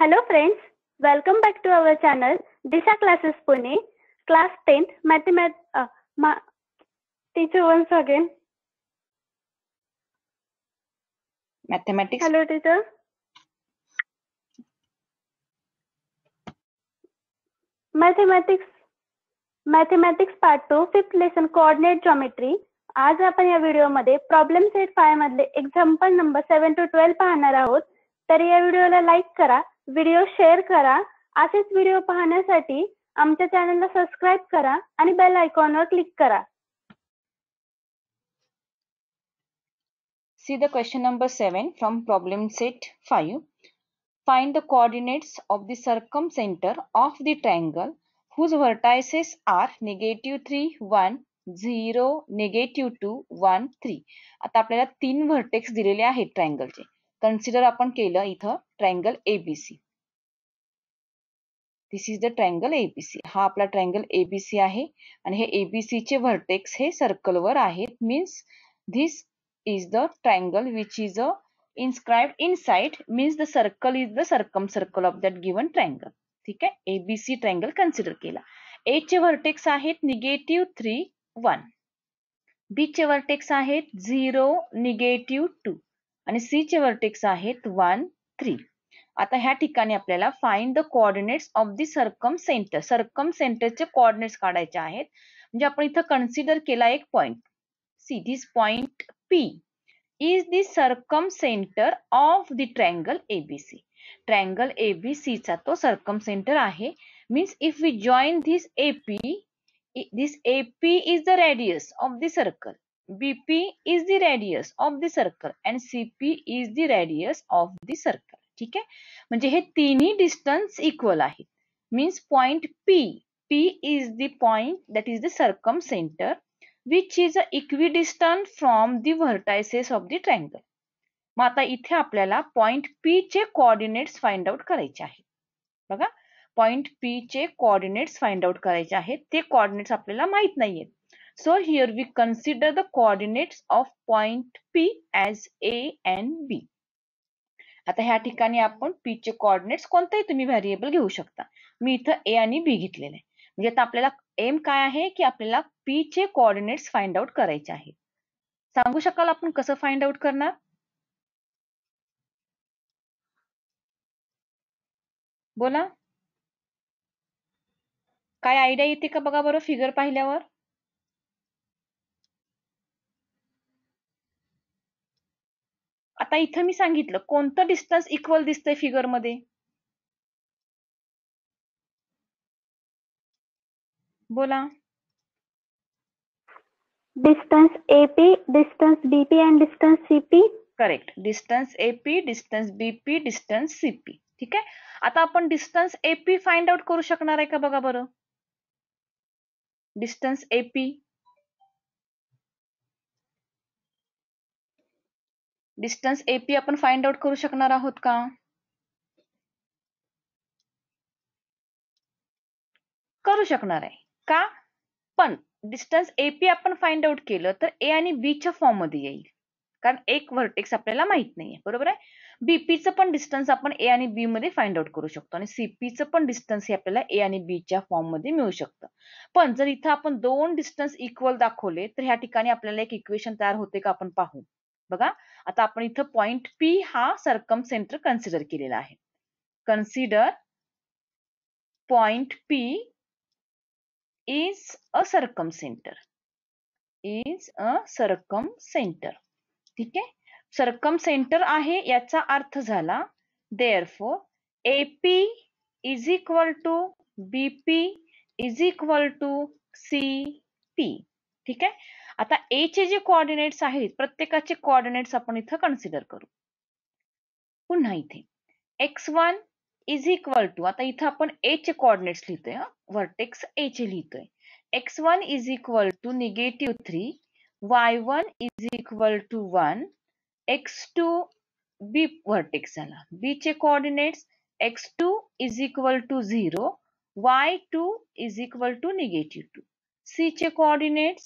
Hello friends, welcome back to our channel Disha Classes Pune, class 10th mathematics. Teacher once again. Mathematics. Hello teacher. Mathematics part 2 fifth lesson coordinate geometry. आज आपण या व्हिडिओमध्ये problem set 5 मधले example number 7 to 12 पाहणार आहोत. तर या व्हिडिओला लाईक करा, व्हिडिओ शेअर करा. असेच व्हिडिओ पाहण्यासाठी आमच्या चॅनलला सबस्क्राइब करा आणि बेल आयकॉनवर क्लिक करा. See the question number 7 from problem set 5. Find the coordinates of the circumcenter of the triangle whose vertices are -3, 1, 0, -2, 1, 3. आता आपल्याला 3 व्हर्टेक्स दिलेले आहेत ट्रायंगलचे. कन्सिडर आपण केलं इथं triangle ABC. This is the triangle ABC. हा आपला ट्रायंगल ABC आहे आणि हे ABC चे व्हर्टेक्स हे सर्कलवर आहेत. Means this is the triangle which is inscribed inside, means the circle is the circumcircle of that given triangle. ठीक आहे, ABC ट्रायंगल कन्सिडर केला. A चे व्हर्टेक्स आहेत -3, 1. B चे व्हर्टेक्स आहेत 0, -2 आणि C चे व्हर्टेक्स आहेत 1, 3. आता ह्या ठिकाणी आपल्याला find the coordinates of the circumcentre. सर्कमसेंटरचे कोऑर्डिनेट्स काढायचे आहेत. म्हणजे आपण इथं कन्सिडर केला एक point. See this point P is the circumcenter of the triangle ABC. Triangle ABC चा तो circumcenter आहे. Means if we join this AP is the radius of the circle. BP is the radius of the circle and CP is the radius of the circle. ठीक आहे, म्हणजे हे तिन्ही distance equal आहेत. Means point P is the point that is the circumcenter which is equidistant from the vertices of the triangle. मग आता इथे आपल्याला पॉइंट P चे कोऑर्डिनेट्स फाइंड आउट करायचे आहेत. बघा, पॉइंट P चे कोऑर्डिनेट्स फाइंड आउट करायचे आहेत. ते कोऑर्डिनेट्स आपल्याला माहित नाहीयेत. So here we consider the coordinates of point P as A and B. आता ह्या ठिकाणी आपण P चे कोऑर्डिनेट्स कोणतेही तुम्ही व्हेरिएबल घेऊ शकता. मी इथं A आणि B घेतलेले आहे. म्हणजे आता आपल्याला एम काय आहे की आपल्याला P चे कोऑर्डिनेट्स फाइंड आउट करायचे आहेत. सांगू शकाल आपण कसं फाइंड आउट करणार? बोला, काय आयडिया येते का बघा बरं फिगर पाहिल्यावर. आता इथं मी सांगितलं कोणतं डिस्टन्स इक्वल दिसतंय फिगर मध्ये. बोला. Distance AP, distance BP and distance CP. Correct. Distance AP, distance BP, distance CP. ठीक आहे. आता आपण डिस्टन्स AP फाइंड आउट करू शकणार आहे का बघा बरं. डिस्टन्स AP, डिस्टन्स AP आपण फाइंड आउट करू शकणार आहोत का? करू शकणार आहे का? पण डिस्टन्स AP आपण फाइंड आउट केलं तर A आणि B च्या फॉर्म मध्ये येईल, कारण एक व्हर्टेक्स आपल्याला माहित नाहीये. बरोबर आहे. बीपीचं पण डिस्टन्स आपण A आणि B मध्ये फाइंड आउट करू शकतो आणि सीपीचं पण डिस्टन्स हे आपल्याला A आणि B च्या फॉर्म मध्ये मिळू शकतं. पण जर इथं आपण दोन डिस्टन्स इक्वल दाखवले तर ह्या ठिकाणी आपल्याला एक इक्वेशन तयार होते का आपण पाहू. बघा, आता आपण इथं पॉइंट P हा सर्कमसेंटर कन्सिडर केलेला आहे. Consider point P is a circumcenter. Is a circumcenter. ठीक आहे. सर्कमसेंटर आहे याचा अर्थ झाला therefore AP is equal to BP is equal to CP. ठीक आहे. आता A चे जे कोऑर्डिनेट्स आहेत प्रत्येकाचे कोऑर्डिनेट्स आपण इथं कन्सिडर करू. पुन्हा इथे x1 इज इक्वल टू, आता इथं आपण A चे कोऑर्डिनेट्स लिहितोय, व्हर्टेक्स A चे लिहितोय. x1 is equal to -3, y1 is equal to 1, x2 B vertex झाला. B चे coordinates x2 is equal to 0, y2 is equal to -2. C चे coordinates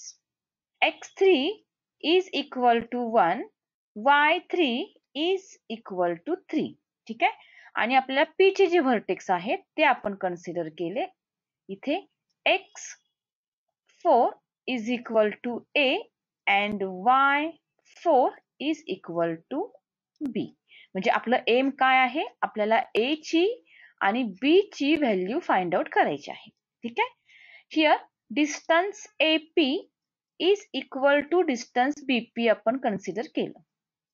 x3 is equal to 1, y3 is equal to 3. ठीक आहे. आणि आपल्याला P चे जे vertex आहेत ते आपण कन्सिडर केले. इथे x4 is equal to A and y4 is equal to B. म्हणजे आपलं एम काय आहे, आपल्याला A ची आणि B ची व्हॅल्यू फाइंड आउट करायची आहे. ठीक आहे. Here distance AP is equal to distance BP आपण कन्सिडर केलं.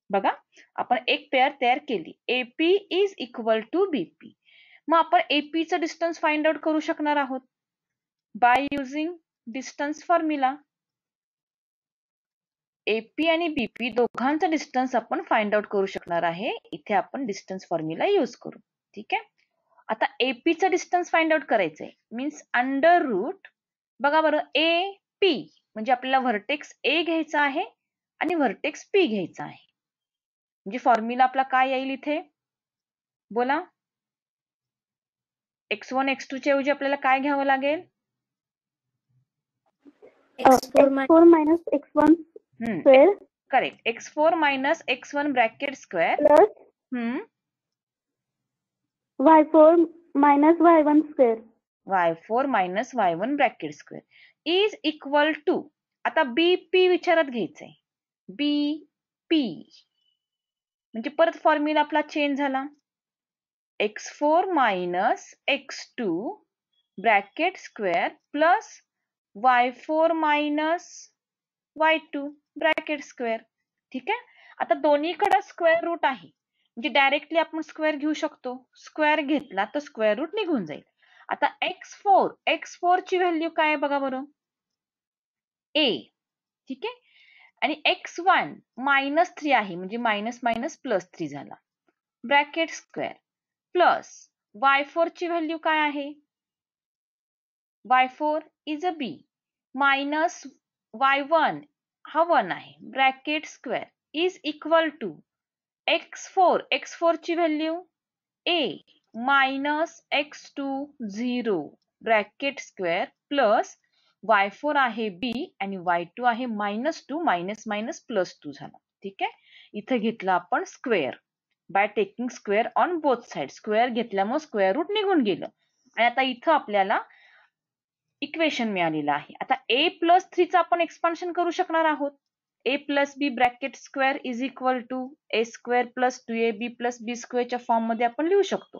बघा, आपण एक पेअर तयार केली. AP is equal to BP. मग आपण AP चं डिस्टन्स फाइंड आउट करू शकणार आहोत bye using distance formula. AP आणि BP दोघांचा डिस्टन्स आपण फाइंड आउट करू शकणार आहे. इथे आपण डिस्टन्स फॉर्म्युला यूज करू. ठीक आहे. आता AP चा डिस्टन्स फाइंड आउट करायचंय मीन्स अंडर रूट. बघा बरं, AP म्हणजे आपल्याला व्हर्टेक्स A घ्यायचा आहे आणि व्हर्टेक्स P घ्यायचा आहे. म्हणजे फॉर्म्युला आपला काय येईल इथे, बोला. x1 x2 च्या ऐवजी आपल्याला काय घ्यावं लागेल, x4 minus x1 square. Correct. x4 minus x1 bracket square plus y4 minus y1 square. y4 minus y1 bracket square is equal to, आता BP विचारात घ्यायचंय. BP म्हणजे परत फॉर्म्युला आपला चेंज झाला. x4 minus x2 bracket square plus y4 minus y2 bracket square. ठीक आहे. आता दोन्हीकडे स्क्वेअर रूट आहे म्हणजे डायरेक्टली आपण स्क्वेअर घेऊ शकतो. स्क्वेअर घेतला तर स्क्वेअर रूट निघून जाईल. आता x4 ची व्हॅल्यू काय आहे बघा बरं, A. ठीक आहे. आणि x1 -3 आहे म्हणजे मायनस मायनस प्लस 3 झाला ब्रॅकेट स्क्वेअर प्लस y4 ची व्हॅल्यू काय आहे, y4 is a B minus y1 हा 1 आहे bracket square is equal to x4 ची value A minus x2 0 bracket square plus y4 आहे B आणि y2 आहे -2 मायनस मायनस प्लस 2 झाला. ठीक आहे. इथे घेतला आपण square by taking square on both side. Square घेतल्यामुळे स्क्वेअर रूट निघून गेलं आणि आता इथं आपल्याला इक्वेशन मिळालेलं आहे. आता A+3 चं आपण एक्सपान्शन करू शकणार आहोत. A+B bracket square is equal to A square plus 2AB plus B square च्या फॉर्म मध्ये आपण लिहू शकतो.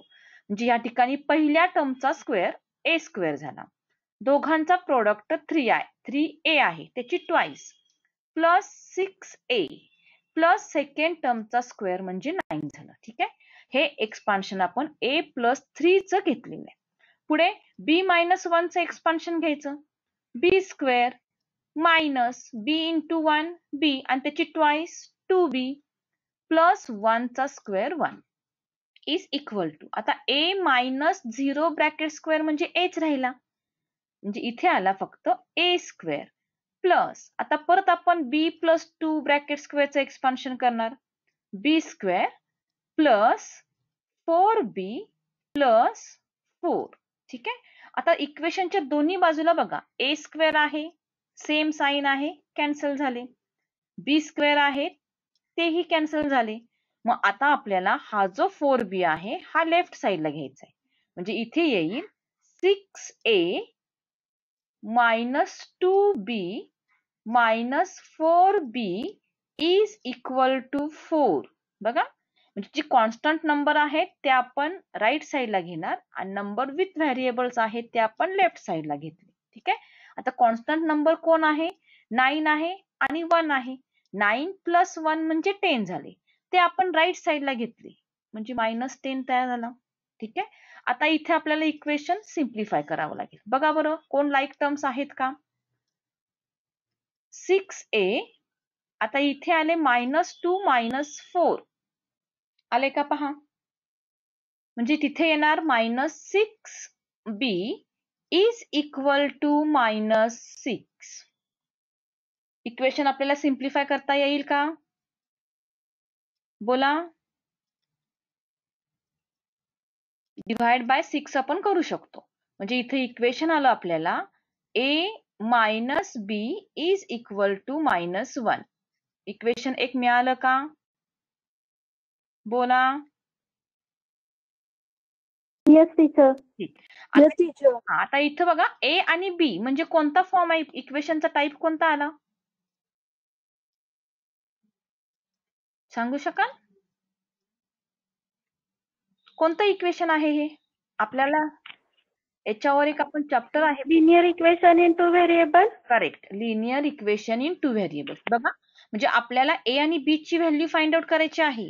म्हणजे या ठिकाणी पहिल्या टर्मचा स्क्वेअर A स्क्वेअर झाला. दोघांचा प्रोडक्ट 3A आहे त्याची twice plus 6A plus second टर्मचा स्क्वेअर म्हणजे 9 झालं. ठीक आहे. हे एक्सपान्शन आपण A+3 चं घेतलेलं आहे. पुढे B-1 चं एक्सपान्शन घ्यायचं. B square minus B into 1 B आणि त्याची ट्वाइस 2B प्लस 1 चा स्क्वेअर 1 इज इक्वल टू, आता A मायनस 0 ब्रॅकेट स्क्वेअर म्हणजे Aच राहिला म्हणजे इथे आला फक्त A स्क्वेअर प्लस, आता परत आपण B प्लस 2 ब्रॅकेट स्क्वेअरचं एक्सपान्शन करणार. B square plus 4B plus 4. ठीक आहे. आता इक्वेशनच्या दोन्ही बाजूला बघा, A स्क्वेअर आहे सेम साइन आहे कॅन्सल झाले, B स्क्वेअर आहे तेही कॅन्सल झाले. मग आता आपल्याला हा जो 4B आहे हा लेफ्ट साइडला घ्यायचा आहे म्हणजे इथे येईल 6A minus 2B minus 4B is equal to 4. बघा, म्हणजे जे कॉन्स्टंट नंबर आहेत ते आपण राईट साइडला घेणार आणि नंबर विथ व्हेरिएबल्स आहेत ते आपण लेफ्ट साइडला घेतले. ठीक आहे. आता कॉन्स्टंट नंबर कोण आहे, 9 आहे आणि 1 आहे. 9 प्लस 1 म्हणजे 10 झाले, ते आपण राईट साइडला घेतले म्हणजे -10 तयार झाला. ठीक आहे. आता इथे आपल्याला इक्वेशन सिम्प्लिफाय करावं लागेल. बघा बरं कोण लाईक टर्म्स आहेत का, 6A आता इथे आले -2 -4 आले का पहा, म्हणजे तिथे येणार -6B is equal to -6. Equation आपल्याला सिम्प्लिफाय करता येईल का, बोला. डिवाइड बाय 6 आपण करू शकतो म्हणजे इथे इक्वेशन आलं आपल्याला A minus B is equal to -1. Equation एक मिळालं का, बोला. Yes teacher. ठीक. Yes teacher. आता इथं बघा ए आणि बी म्हणजे कोणता फॉर्म आहे, इक्वेशनचा टाईप कोणता आला सांगू शकाल? कोणतं इक्वेशन आहे हे? आपल्याला याच्यावर एक आपण चॅप्टर आहे. Linear equation in two variable. Correct, linear equation in two variables. बघा म्हणजे आपल्याला ए आणि बी ची व्हॅल्यू फाइंड आउट करायची आहे.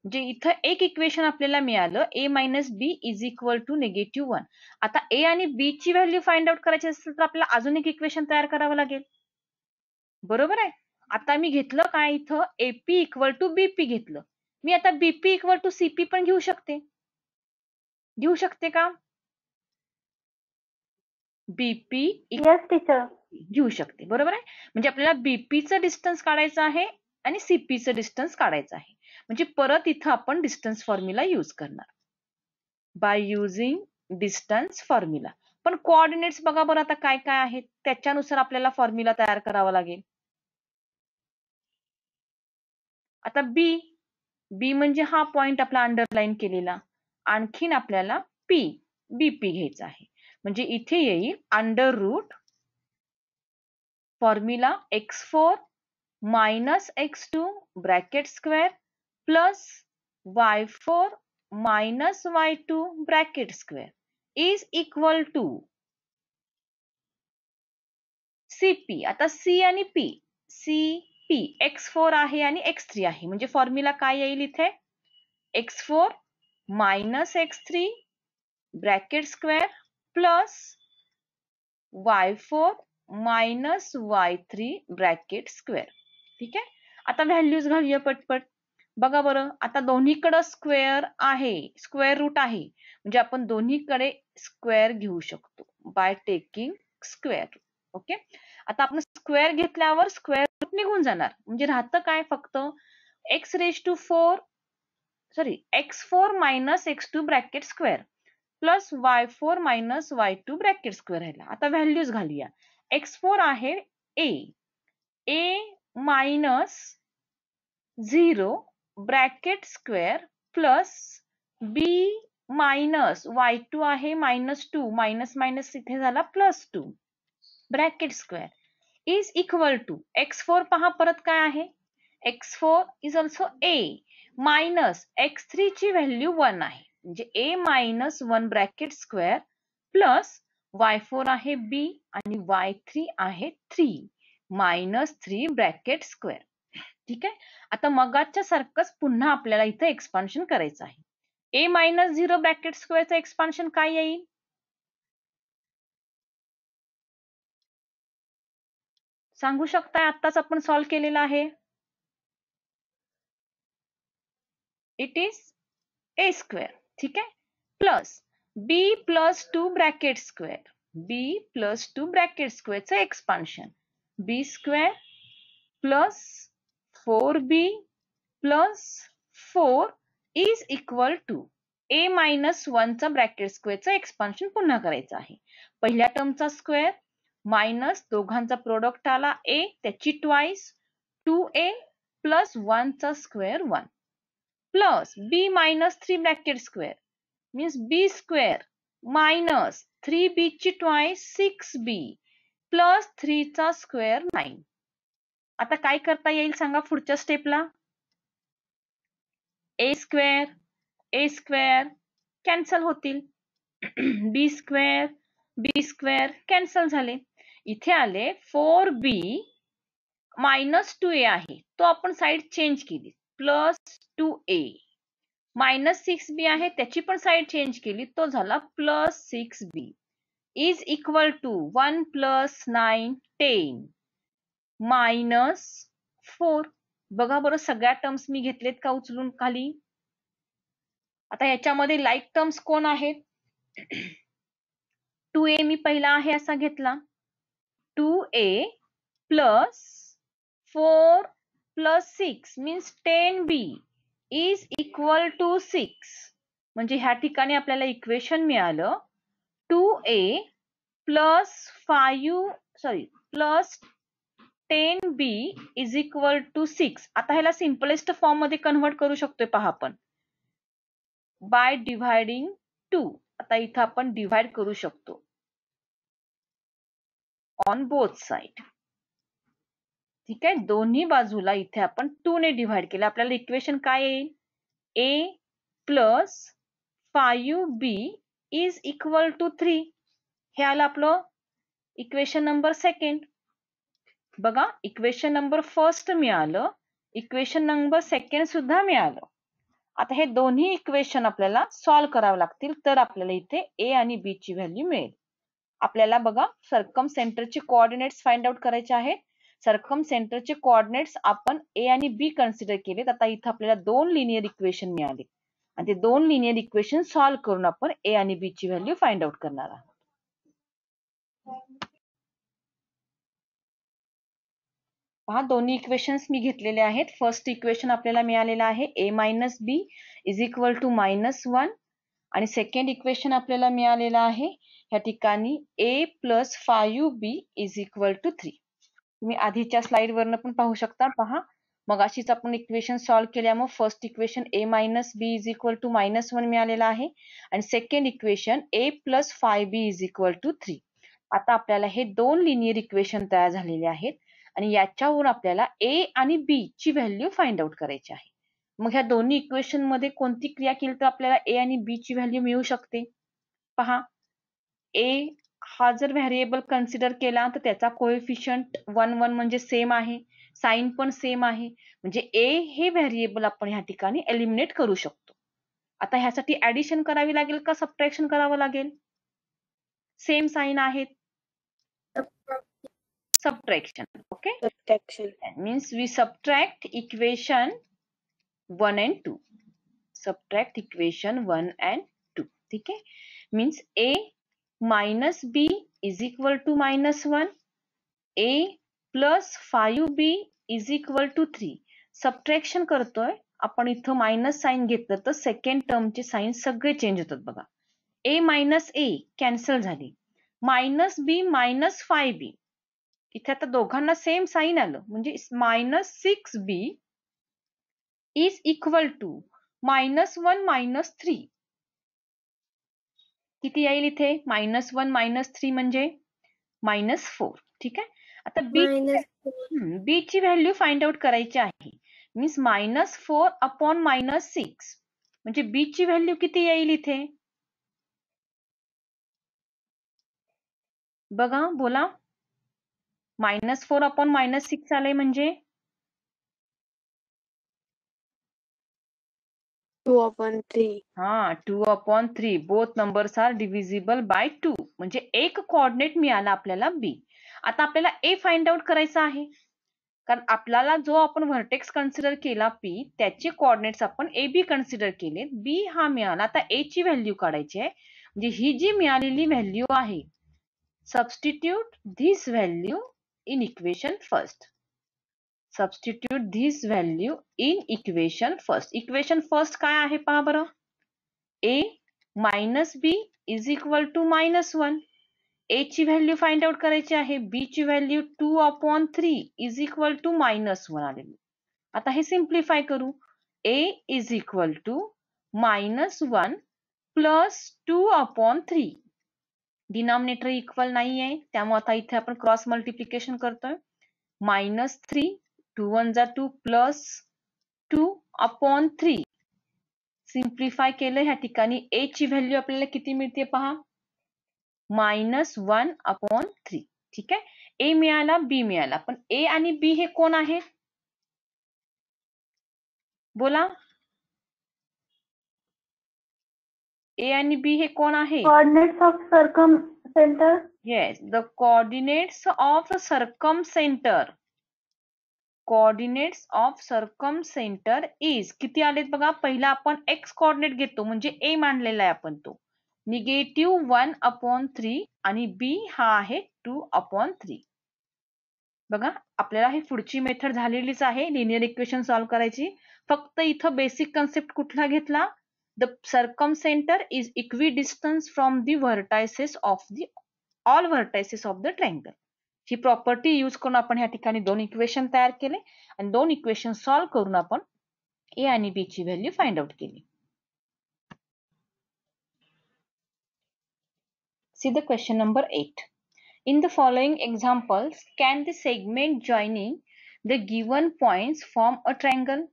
म्हणजे इथं एक इक्वेशन आपल्याला मिळालं A minus B is equal to -1. आता ए आणि बी ची व्हॅल्यू फाइंड आउट करायची असेल तर आपल्याला अजून एक इक्वेशन तयार करावं लागेल. बरोबर आहे. आता मी घेतलं काय इथं एपी इक्वल टू बीपी घेतलं. मी आता बीपी इक्वल टू सीपी पण घेऊ शकते का? BP yes teacher. घेऊ शकते. बरोबर आहे. म्हणजे आपल्याला बीपीचं डिस्टन्स काढायचं आहे आणि सीपीचं डिस्टन्स काढायचं आहे. म्हणजे परत इथं आपण डिस्टन्स फॉर्म्युला यूज करणार बाय युझिंग डिस्टन्स फॉर्म्युला. पण कोऑर्डिनेट्स बघा बरं आता काय काय आहेत, त्याच्यानुसार आपल्याला फॉर्म्युला तयार करावा लागेल. आता बी म्हणजे हा पॉइंट आपला अंडरलाईन केलेला. आणखीन आपल्याला बीपी घ्यायचा आहे. म्हणजे इथे येईल under root formula x4 minus x2 bracket square plus y4 minus y2 bracket square is equal to CP. आता सी आणि पी, सीपी x4 आहे आणि x3 आहे. म्हणजे फॉर्म्युला काय येईल इथे x4 minus x3 bracket square plus y4 minus y3 bracket square. ठीक आहे. आता व्हॅल्यूज घालूया पटपट. बघा बरं आता दोन्हीकडे स्क्वेअर आहे, स्क्वेअर रूट आहे. म्हणजे आपण दोन्हीकडे स्क्वेअर घेऊ शकतो by taking square root. Okay. आता आपण स्क्वेअर घेतल्यावर स्क्वेअर रूट निघून जाणार. म्हणजे राहतं काय फक्त x4 minus x2 bracket square plus y4 minus y2 bracket square राहिला. आता व्हॅल्यूज घालूया. x4 आहे a minus 0 bracket square plus b minus y2 आहे -2 मायनस मायनस इथे झाला +2 bracket square is equal to x4 पहा परत काय आहे x4 is also a minus x3 ची व्हॅल्यू 1 आहे. म्हणजे a minus 1 bracket square plus y4 आहे b आणि y3 आहे 3 मायनस 3 ब्रॅकेट स्क्वेअर. ठीक आहे. आता मगाच्या सारखंच पुन्हा आपल्याला इथे एक्सपान्शन करायचं आहे. a मायनस 0 ब्रॅकेट स्क्वेअरचं एक्सपान्शन काय येईल सांगू शकताय? आत्ताच आपण सॉल्व्ह केलेलं आहे. It is a square. ठीक आहे. Plus b plus 2 bracket square, b plus 2 bracket स्क्वेअरचं expansion b square plus 4b plus 4 is equal to a minus 1 चा ब्रॅकेट स्क्वेअरचं एक्सपान्शन पुन्हा करायचं आहे. पहिल्या टर्मचा स्क्वेअर मायनस दोघांचा प्रोडक्ट आला a त्याची ट्वाइस 2a प्लस 1 चा square 1 plus b minus 3 bracket square means b square minus 3b ची ट्वाइस 6b प्लस 3 चा स्क्वेअर 9. आता काय करता येईल सांगा पुढच्या स्टेपला? a स्क्वेअर कॅन्सल होतील b स्क्वेअर कॅन्सल झाले. इथे आले 4b मायनस 2a आहे तो आपण साइड चेंज केली प्लस 2a मायनस 6b आहे त्याची पण साइड चेंज केली तो झाला plus 6b is equal to 1 plus 9 10 minus 4. बघा बरं सगळ्या टर्म्स मी घेतलेत का उचलून खाली? आता याच्यामध्ये लाईक टर्म्स कोण आहेत? 2a मी पहिला आहे असा घेतला 2a plus 4 plus 6 means 10b is equal to 6. म्हणजे ह्या ठिकाणी आपल्याला इक्वेशन मिळालं 2a plus 10b is equal to 6. आता ह्याला सिम्पलेस्ट फॉर्म मध्ये कन्व्हर्ट करू शकतोय पहा आपण बाय डिव्हायडिंग 2. आता इथं आपण डिव्हाइड करू शकतो ऑन बोथ साइड. ठीक आहे, दोन्ही बाजूला इथे आपण 2 ने डिव्हाइड केलं. आपल्याला इक्वेशन काय येईल? a plus 5b is equal to 3. हे आलं आपलं इक्वेशन नंबर सेकंड. बघा, इक्वेशन नंबर फर्स्ट मिळालं, इक्वेशन नंबर सेकंड सुद्धा मिळालं. आता हे दोन्ही इक्वेशन आपल्याला सॉल्व्ह करावे लागतील, तर आपल्याला इथे a आणि b ची व्हॅल्यू मिळेल. आपल्याला बघा सर्कम सेंटरचे कोऑर्डिनेट्स फाइंड आउट करायचे आहेत. सर्कम सेंटरचे कोऑर्डिनेट्स आपण a आणि b कन्सिडर केलेत. आता इथे आपल्याला दोन लिनियर इक्वेशन मिळाले आणि ते दोन लिनियर इक्वेशन सॉल्व्ह करून आपण a आणि b ची व्हॅल्यू फाइंड आउट करणार आहोत. पहा, दोन्ही इक्वेशन्स मी घेतलेले आहेत. फर्स्ट इक्वेशन आपल्याला मिळालेलं आहे a minus B is equal to -1 आणि सेकंड इक्वेशन आपल्याला मिळालेलं आहे ह्या ठिकाणी a plus 5b is equal to 3. तुम्ही आधीच्या स्लाइड वरनं पण पाहू शकता. पहा, मग अशीच आपण इक्वेशन सॉल्व्ह केल्यामुळे first equation a minus B is equal to -1 मिळालेलं आहे आणि second equation a plus 5b is equal to 3. आता आपल्याला हे दोन लिनियर इक्वेशन तयार झालेले आहेत आणि याच्यावरून आपल्याला a आणि b ची व्हॅल्यू फाइंड आउट करायची आहे. मग ह्या दोन्ही इक्वेशन मध्ये कोणती क्रिया केली तर आपल्याला a आणि b ची व्हॅल्यू मिळू शकते? पहा, a हा जर व्हेरिएबल कन्सिडर केला तर त्याचा कोएफिशियंट 1 म्हणजे सेम आहे, साइन पण सेम आहे, म्हणजे a हे व्हेरिएबल आपण ह्या ठिकाणी एलिमिनेट करू शकतो. आता ह्यासाठी ऍडिशन करावी लागेल का सबट्रॅक्शन करावं लागेल? सेम साइन आहेत, subtraction. Okay, Subtraction. that means we subtract equation 1 and 2. Subtract equation 1 and 2. ठीक है, means a minus b is equal to -1, a plus 5b is equal to 3. Subtraction करतोय आपण, इथं मायनस साइन घेतलं तर सेकंड टर्मचे sign सगळे चेंज होतात. बघा, a मायनस a कॅन्सल झाली, मायनस b मायनस 5b, इथे आता दोघांना सेम साइन आलं, म्हणजे -6b इज इक्वल टू -1 -3. किती येईल इथे? -1 -3 म्हणजे -4. ठीक आहे, आता b ची व्हॅल्यू फाइंड आउट करायची आहे. मीन्स -4 अपॉन -6 म्हणजे b ची व्हॅल्यू किती येईल इथे? बघा, बोला. -4 अपॉन -6 आले म्हणजे 2/3. हा, 2/3. Both numbers are divisible by 2. म्हणजे एक कोऑर्डिनेट मिळाला आपल्याला b. आता आपल्याला a फाइंड आउट करायचा आहे, कारण आपल्याला जो आपण व्हर्टेक्स कन्सिडर केला p, त्याचे कोऑर्डिनेट्स आपण a b कन्सिडर केले. b हा मिळाला, आता a ची व्हॅल्यू काढायची आहे. म्हणजे ही जी मिळालेली व्हॅल्यू आहे, substitute this value in equation first. Substitute this value in equation first. Equation first काय आहे पहा बरं. a minus b is equal to -1. a ची व्हॅल्यू फाइंड आउट करायची आहे, b ची व्हॅल्यू 2/3 इज इक्वल टू -1 आलेली. आता हे सिम्प्लिफाय करू. a is equal to -1 plus 2/3. Denominator equal नाही आहे, त्यामुळे आता इथे आपण क्रॉस मल्टिप्लिकेशन करतोय. -3, 2 1 जा 2 प्लस 2/3. सिम्प्लिफाय केलं, ह्या ठिकाणी a ची व्हॅल्यू आपल्याला किती मिळते पहा, -1/3. ठीक आहे, a मिळाला, b मिळाला, पण a आणि b हे कोण आहेत? बोला, a आणि b हे कोण आहे? Coordinates of circum centre. Yes, the coordinates of circum centre. Coordinates of circum centre is किती आलेत बघा. पहिला आपण x कोऑर्डिनेट घेतो, म्हणजे a मांडलेला आहे आपण तो, -1/3 आणि b हा आहे 2/3. बघा, आपल्याला ही पुढची मेथड झालेलीच आहे लिनियर इक्वेशन सॉल्व्ह करायची. फक्त इथं बेसिक कन्सेप्ट कुठला घेतला? The circum centre is equidistance from the vertices of the all vertices of the triangle. He property use करून आपण ह्या ठिकाणी दोन इक्वेशन तयार केले आणि दोन इक्वेशन सॉल्व्ह करून आपण a आणि b ची व्हॅल्यू फाइंड आउट केली. See the question number 8. In the following examples, can the segment joining the given points form a triangle?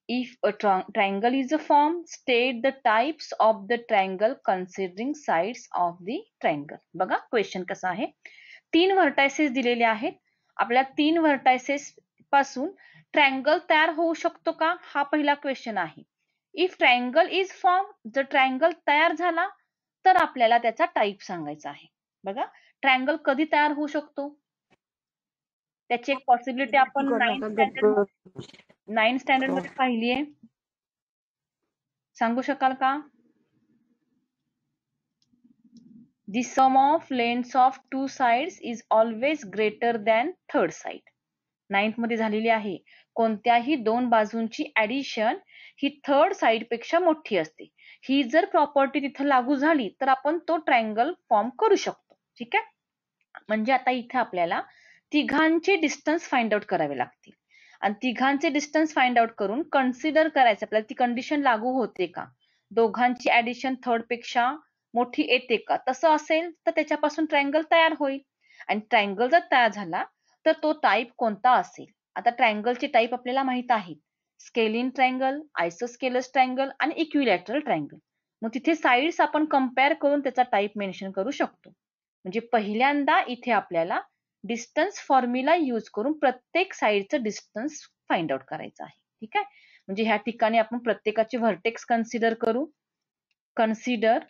If a triangle is a form, state the types of the triangle considering sides of the triangle. बघा question कसा आहे. 3 vertices दिलेले आहेत. आपल्या 3 vertices पासून triangle तयार होऊ शकतो का, हा पहिला क्वेश्चन आहे. इफ ट्रायंगल इज फॉर्म, जर ट्रायंगल तयार झाला तर आपल्याला त्याचा टाइप सांगायचा आहे. बघा ट्रायंगल कधी तयार होऊ शकतो, त्याची एक पॉसिबिलिटी आपण 9th स्टँडर्ड मध्ये पाहिली आहे. सांगू शकाल का? The sum of lengths of two sides is always greater than third side. 9th मध्ये झालेली आहे. कोणत्याही दोन बाजूंची ऍडिशन ही थर्ड साइड पेक्षा मोठी असते. ही जर प्रॉपर्टी तिथे लागू झाली तर आपण तो ट्रायंगल फॉर्म करू शकतो. ठीक आहे. म्हणजे आता इथे आपल्याला तिघांचे डिस्टन्स फाइंड आउट करावे लागतील आणि तिघांचे डिस्टन्स फाइंड आउट करून कन्सिडर करायचं आपल्याला ती कंडिशन लागू होते का, दोघांची ऍडिशन थर्ड पेक्षा मोठी येते का. तसं असेल तर त्याच्यापासून ट्रायंगल तयार होईल आणि ट्रायंगल जर तयार झाला तर तो टाइप कोणता असेल. आता ट्रायंगलचे टाइप आपल्याला माहित आहेत. स्केलिन ट्रायंगल, आयसोस्केलस ट्रायंगल आणि इक्विलॅटरल ट्रायंगल. मग तिथे साइड्स आपण कंपेअर करून त्याचा टाइप मेन्शन करू शकतो. म्हणजे पहिल्यांदा इथे आपल्याला डिस्टन्स फॉर्म्युला यूज करून प्रत्येक साइडचं डिस्टन्स फाइंड आउट करायचं आहे. ठीक आहे. म्हणजे ह्या ठिकाणी आपण प्रत्येकाचे व्हर्टेक्स कन्सिडर करू. कन्सिडर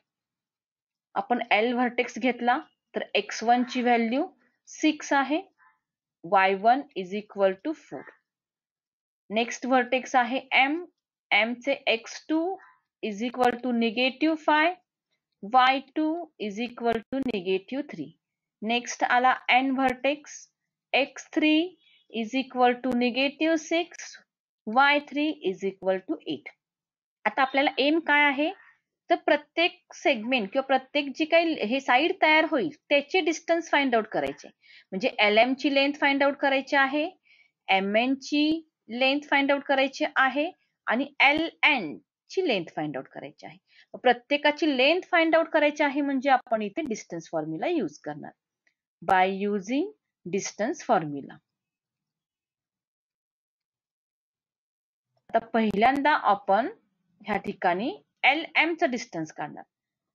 आपण L व्हर्टेक्स घेतला तर x1 ची व्हॅल्यू 6 आहे, y1 is equal to 4. Next vertex आहे M चे x2 is equal to -5, y2 is equal to -3. Next आला N vertex, x3 is equal to -6, y3 is equal to 8. आता आपल्याला एम काय आहे तर प्रत्येक सेगमेंट किंवा प्रत्येक जी काही हे साइड तयार होईल त्याचे डिस्टन्स फाइंड आउट करायचे. म्हणजे LM ची लेंथ फाइंड आउट करायची आहे, MN ची लेंथ फाइंड आउट करायची आहे आणि LN ची लेंथ फाइंड आउट करायची आहे. प्रत्येकाची लेंथ फाइंड आउट करायची आहे म्हणजे आपण इथे डिस्टन्स फॉर्म्युला यूज करणार. By using distance formula. आता पहिल्यांदा आपण ह्या ठिकाणी LM चं डिस्टन्स काढणार.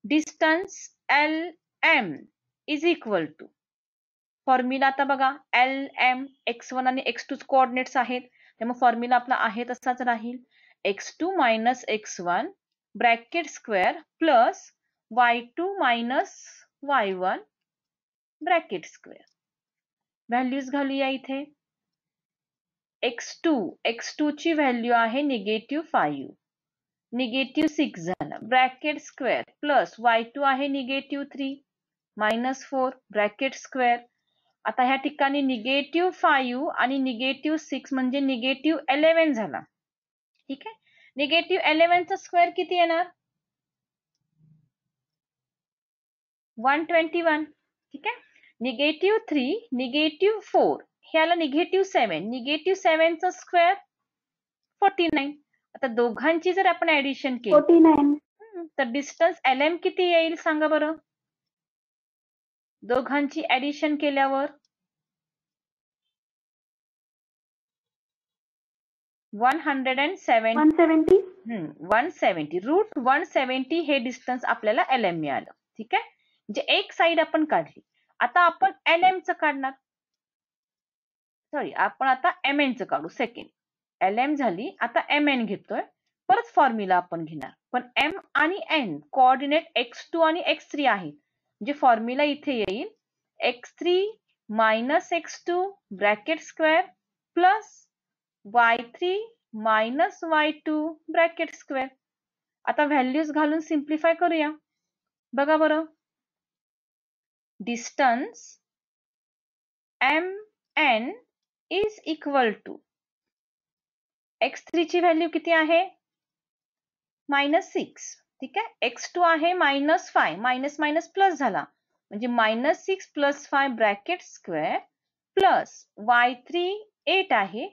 Distance LM is equal to formula. आता बघा LM x1 आणि x2 कोऑर्डिनेट्स आहेत त्यामुळे फॉर्म्युला आपला आहे तसाच राहील. x2 minus x1 bracket square plus y2 minus y1 bracket square. Values घालूया इथे. x2 ची व्हॅल्यू आहे -5, -6 झालं ब्रॅकेट स्क्वेअर प्लस y2 आहे -3 -4 ब्रॅकेट स्क्वेअर. आता ह्या ठिकाणी -5 आणि -6 म्हणजे -11 झाला. ठीक आहे. -11 चा स्क्वेअर किती येणार 121. ठीक आहे. -3 -4 हे आला -7 चा स्क्वेअर 49. आता दोघांची जर आपण ऍडिशन केली 49. तर डिस्टन्स LM किती येईल सांगा बरं. दोघांची ऍडिशन केल्यावर 170. 170 रूट 170 हे डिस्टन्स आपल्याला LM मिळालं. ठीक आहे. म्हणजे एक साइड आपण काढली. आता आपण LM चं काढणार. सॉरी आपण आता MN चं काढू. सेकंड LM झाली, आता MN घेतोय. परत फॉर्म्युला आपण घेणार. पण M आणि N कोऑर्डिनेट x2 आणि x3 आहेत. म्हणजे फॉर्म्युला इथे येईल x3 minus x2 bracket square plus y3 minus y2 bracket square. आता व्हॅल्यूज घालून सिम्प्लिफाय करूया. बघा बरं. Distance MN is equal to x3 ची व्हॅल्यू किती आहे -6. ठीक आहे. x2 आहे -5, मायनस मायनस प्लस झाला म्हणजे -6 + 5 ब्रॅकेट स्क्वेअर प्लस y3 8 आहे,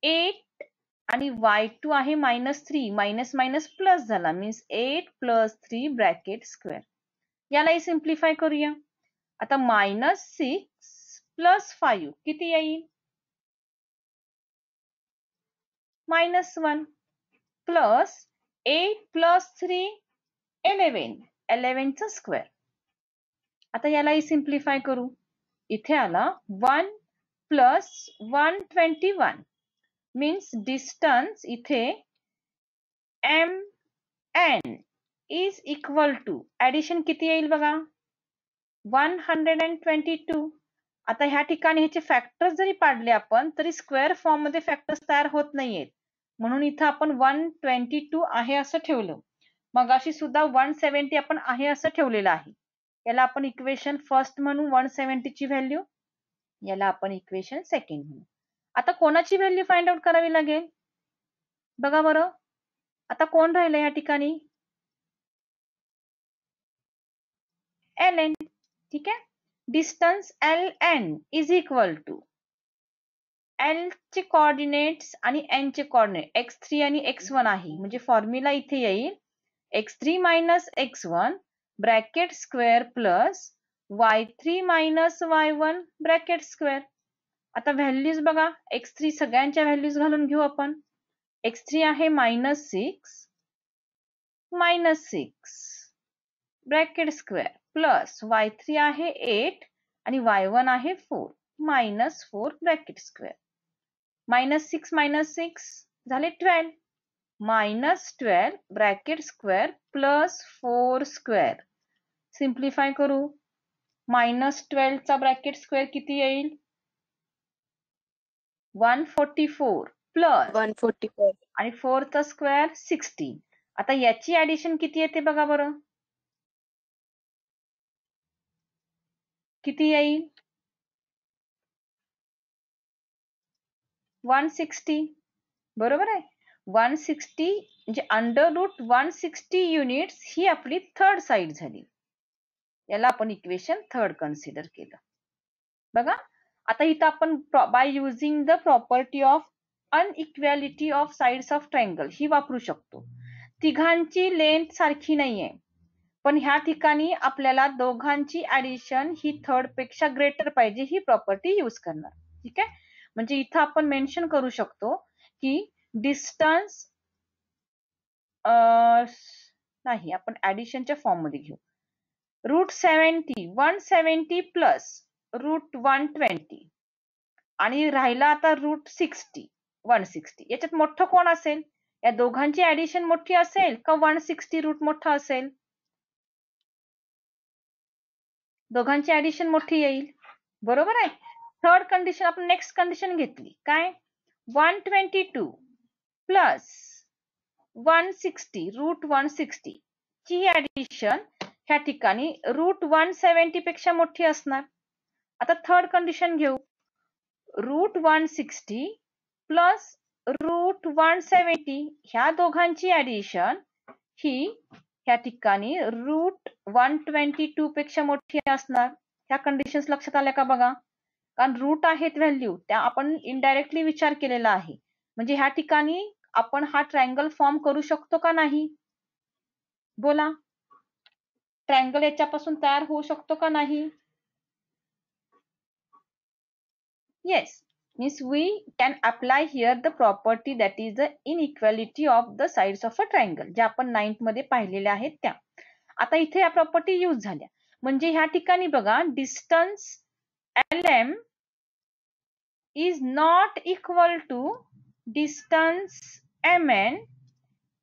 8 आणि y2 आहे -3, मायनस मायनस प्लस झाला मीन्स 8 + 3 ब्रॅकेट स्क्वेअर. यालाही सिम्प्लिफाय करूया. आता -6 + 5 किती येईल? -1 प्लस 8 + 3 11. 11 चा स्क्वेअर. आता यालाही सिम्प्लिफाय करू. इथे आला 1 + 121 मीन्स डिस्टन्स इथे MN is equal to addition किती येईल बघा 122. आता ह्या ठिकाणी ह्याचे फॅक्टर्स जरी पाडले आपण तरी स्क्वेअर फॉर्म मध्ये फॅक्टर्स तयार होत नाहीयेत, म्हणून इथं आपण 122 आहे असं ठेवलं. मग अशी सुद्धा 170 आपण आहे असं ठेवलेलं आहे. याला आपण इक्वेशन फर्स्ट म्हणू 170 ची व्हॅल्यू, याला आपण इक्वेशन सेकंड म्हणू. आता कोणाची व्हॅल्यू फाइंड आउट करावी लागेल बघा बरं. आता कोण राहिलं या ठिकाणी ln. ठीक आहे. Distance ln is equal to L चे कोऑर्डिनेट्स आणि N चे कोऑर्डिनेट x3 आणि x1 आहे, म्हणजे फॉर्म्युला इथे येईल x3 - x1 bracket square plus y3 - y1 bracket square. आता व्हॅल्यूज बघा x3 सगळ्यांच्या व्हॅल्यूज घालून घेऊ आपण. x3 आहे -6 ब्रॅकेट स्क्वेअर प्लस y3 आहे 8 आणि y1 आहे 4 -4 ब्रॅकेट स्क्वेअर. -6 झाले 12 -12 bracket square plus 4 square. Simplify करू. -12 चा ब्रॅकेट स्क्वेअर किती येईल 144 प्लस 144. आणि 4 चा स्क्वेअर 16. आता याची ऍडिशन किती येते बघा बरं किती येईल 160. बरोबर आहे. 160 म्हणजे √160 युनिट्स ही आपली थर्ड साइड झाली. याला आपण इक्वेशन थर्ड कन्सिडर केलं. बघा आता इथं आपण by using the property of inequality of sides of triangle ही वापरू शकतो. तिघांची लेंथ सारखी नाहीये, पण ह्या ठिकाणी आपल्याला दोघांची ऍडिशन ही थर्ड पेक्षा ग्रेटर पाहिजे ही प्रॉपर्टी यूज करणार. ठीक आहे. म्हणजे इथं आपण मेन्शन करू शकतो की डिस्टन्स नाही आपण ऍडिशनच्या फॉर्म मध्ये घेऊ. √70 170 प्लस √120 आणि राहिला आता √60 160. याच्यात मोठं कोण असेल? या दोघांची ऍडिशन मोठी असेल का 160 रूट मोठा असेल? दोघांची ऍडिशन मोठी येईल. बरोबर आहे. थर्ड कंडिशन आपण नेक्स्ट कंडिशन घेतली काय 122 प्लस 160 √160 ची ऍडिशन ह्या ठिकाणी √170 पेक्षा मोठी असणार. आता थर्ड कंडिशन घेऊ. √160 प्लस √170 ह्या दोघांची ऍडिशन ही ह्या ठिकाणी √122 पेक्षा मोठी असणार. ह्या कंडिशन्स लक्षात आल्या का बघा. कारण रूट आहेत व्हॅल्यू त्या आपण इनडायरेक्टली विचार केलेला आहे. म्हणजे ह्या ठिकाणी आपण हा ट्रायंगल फॉर्म करू शकतो का नाही बोला. ट्रायंगल याच्यापासून तयार होऊ शकतो का नाही. Yes, means we can apply here the property that is the inequality of the sides of a triangle. जे आपण 9th मध्ये पाहिलेल्या आहेत त्या. आता इथे या प्रॉपर्टी यूज झाल्या. म्हणजे ह्या ठिकाणी बघा distance LM is not equal to distance MN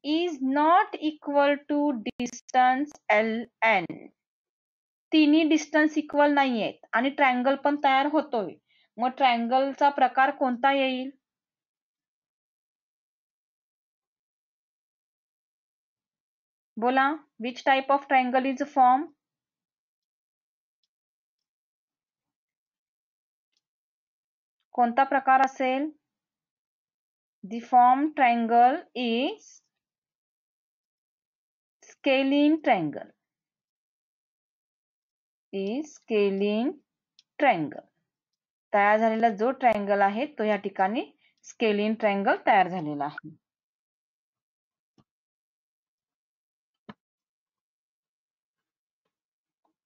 is not equal to distance LN. तिन्ही डिस्टन्स इक्वल नाहीयेत आणि ट्रायंगल पण तयार होतोय. मग ट्रायंगलचा प्रकार कोणता येईल बोला. Which type of triangle is form. कोणता प्रकार असेल. The form triangle is scalene triangle. Scalene triangle तयार झालेला जो ट्रायंगल आहे तो या ठिकाणी स्केलिन ट्रायंगल तयार झालेला आहे.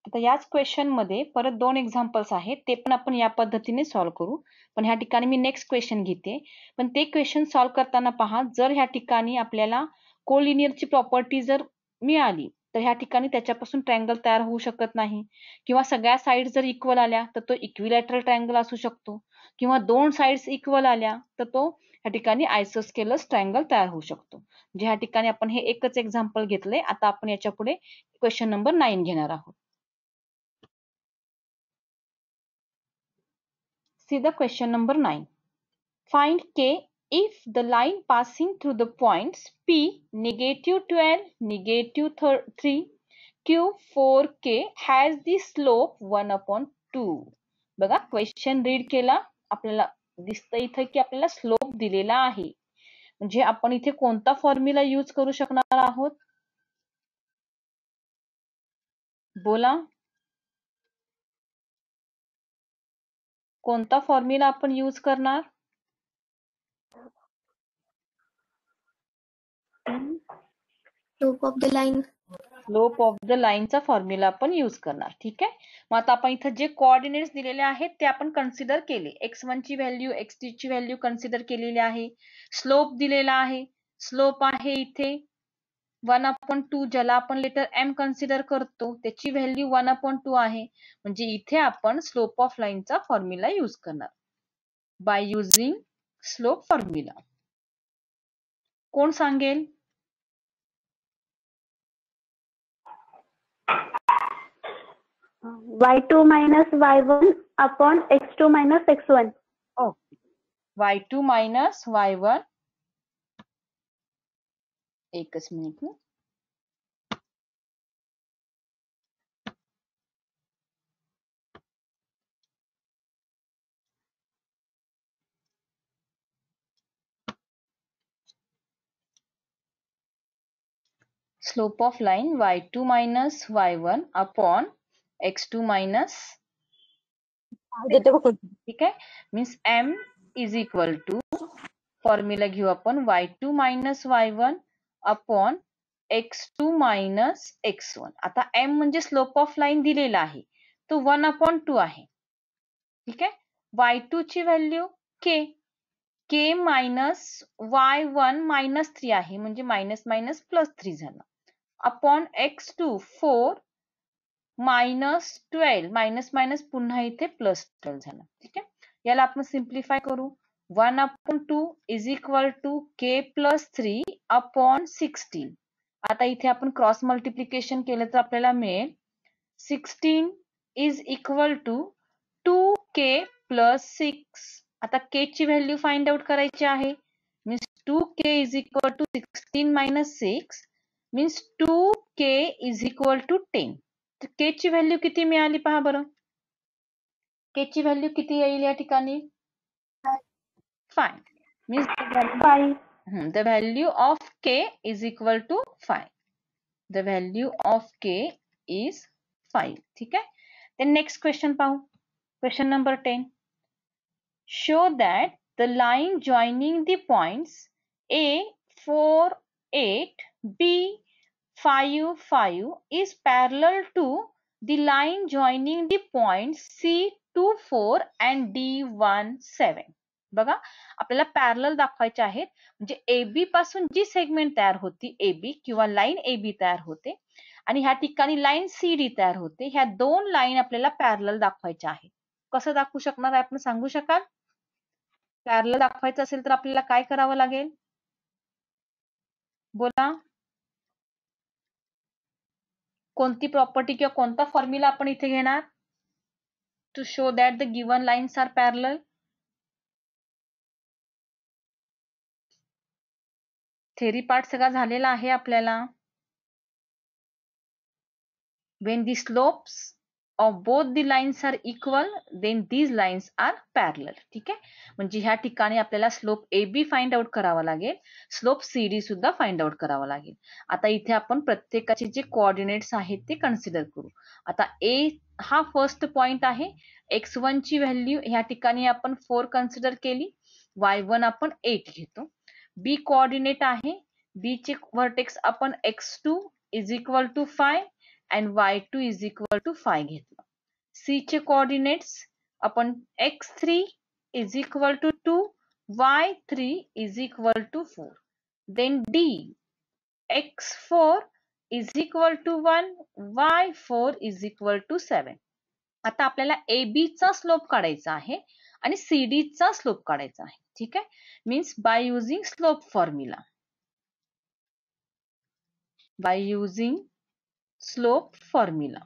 आता याच क्वेश्चन मध्ये परत 2 एक्झाम्पल्स आहेत, ते पण आपण या पद्धतीने सॉल्व्ह करू. पण ह्या ठिकाणी मी नेक्स्ट क्वेश्चन घेते. पण ते क्वेश्चन सॉल्व्ह करताना पहा, जर ह्या ठिकाणी आपल्याला कोलिनियरची प्रॉपर्टी जर मिळाली तर ह्या ठिकाणी त्याच्यापासून ट्रायंगल तयार होऊ शकत नाही, किंवा सगळ्या साइड जर इक्वल आल्या तर तो इक्विलॅटरल ट्रायंगल असू शकतो, किंवा 2 साइड्स इक्वल आल्या तर तो ह्या ठिकाणी आयसोस्केलस ट्रायंगल तयार होऊ शकतो. म्हणजे ह्या ठिकाणी आपण हे एकच एक्झाम्पल घेतलंय. आता आपण याच्या पुढे क्वेश्चन नंबर 9 घेणार आहोत. See the question number 9. Find K if the line passing through the points P, -12, -3, Q, 4K has the slope 1/2. बघा क्वेश्चन रीड केला, आपल्याला दिसतं इथं की आपल्याला स्लोप दिलेला आहे. म्हणजे आपण इथे कोणता फॉर्म्युला यूज करू शकणार आहोत? बोला, कोणता फॉर्म्युला आपण यूज करणार? Slope of the line. Slope of the लाईनचा फॉर्म्युला आपण यूज करणार. ठीक आहे. मग आता आपण इथं जे कोऑर्डिनेट्स दिलेले आहेत ते आपण कन्सिडर केले. x1 ची व्हॅल्यू, x2 ची व्हॅल्यू कन्सिडर केलेली आहे. स्लोप दिलेला आहे. स्लोप आहे इथे 1/2, ज्याला आपण लेटर m कन्सिडर करतो त्याची व्हॅल्यू 1/2 आहे. म्हणजे इथे आपण स्लोप ऑफ लाईनचा फॉर्म्युला यूज करणार. By using slope formula. कोण सांगेल? y2 minus y1 upon x2 minus x1. Okay. y2 minus y1, एकच minute. Slope of line y2 minus y1 upon x2 minus, ठीक आहे. Means m is equal to, formula घेऊ आपण y2 minus y1 upon x2 minus x1. आता m म्हणजे slope of line दिलेला आहे, तो 1/2 आहे. ठीक आहे. y2 ची व्हॅल्यू k मायनस y1 -3 आहे, म्हणजे मायनस मायनस प्लस 3 झाला, अपॉन x2 4 -12, मायनस मायनस पुन्हा इथे प्लस 12 झाला. ठीक आहे. याला आपण सिम्प्लिफाय करू. 1/2 is equal to k plus 3 upon 16. आता इथे आपण क्रॉस मल्टिप्लिकेशन केलं तर आपल्याला मिळेल 16 is equal to 2k plus 6. आता k ची व्हॅल्यू फाइंड आउट करायची आहे. Means 2k is equal to 16 minus 6 means 2k is equal to 10. तर k ची व्हॅल्यू किती मिळाली पहा बरं. k ची व्हॅल्यू किती येईल या ठिकाणी? 5. Means the value of k is equal to 5. The value of k is 5. ठीक आहे. Then next question पाहू. Question number 10. Show that the line joining the points A 4, 8, B 5, 5 is parallel to the line joining the points C 2, 4 and D 1, 7. बघा, आपल्याला parallel दाखवायचे आहेत. म्हणजे AB पासून जी segment तयार होती AB किंवा लाईन AB तयार होते आणि ह्या ठिकाणी लाईन CD तयार होते. ह्या दोन लाईन आपल्याला पॅरलल दाखवायच्या आहेत. कसं दाखवू शकणार आहे आपण सांगू शकाल? पॅरलल दाखवायचं असेल तर आपल्याला काय करावं लागेल? बोला, कोणती प्रॉपर्टी किंवा कोणता फॉर्म्युला आपण इथे घेणार to show that the given lines are parallel? Theory part सगळा झालेला आहे आपल्याला. When the slopes of both the lines are equal, then these lines are parallel. ठीक आहे. म्हणजे ह्या ठिकाणी आपल्याला स्लोप AB फाइंड आउट करावा लागेल, स्लोप CD सुद्धा फाइंड आउट करावा लागेल. आता इथे आपण प्रत्येकाचे जे कोऑर्डिनेट्स आहेत ते कन्सिडर करू. आता A हा फर्स्ट पॉइंट आहे. x1 ची व्हॅल्यू ह्या ठिकाणी आपण 4 कन्सिडर केली, y1 आपण 8 घेतो. B कोऑर्डिनेट आहे, B चे व्हर्टेक्स आपण x2 is equal to 5 and y2 is equal to 5 घेतलं. C चे कोऑर्डिनेट्स आपण x3 is equal to 2, y3 is equal to 4. Then D x4 is equal to 1, y4 is equal to 7. आता आपल्याला AB चा slope काढायचा आहे आणि CD चा स्लोप काढायचा आहे. ठीक आहे, means by using slope formula. By using slope formula.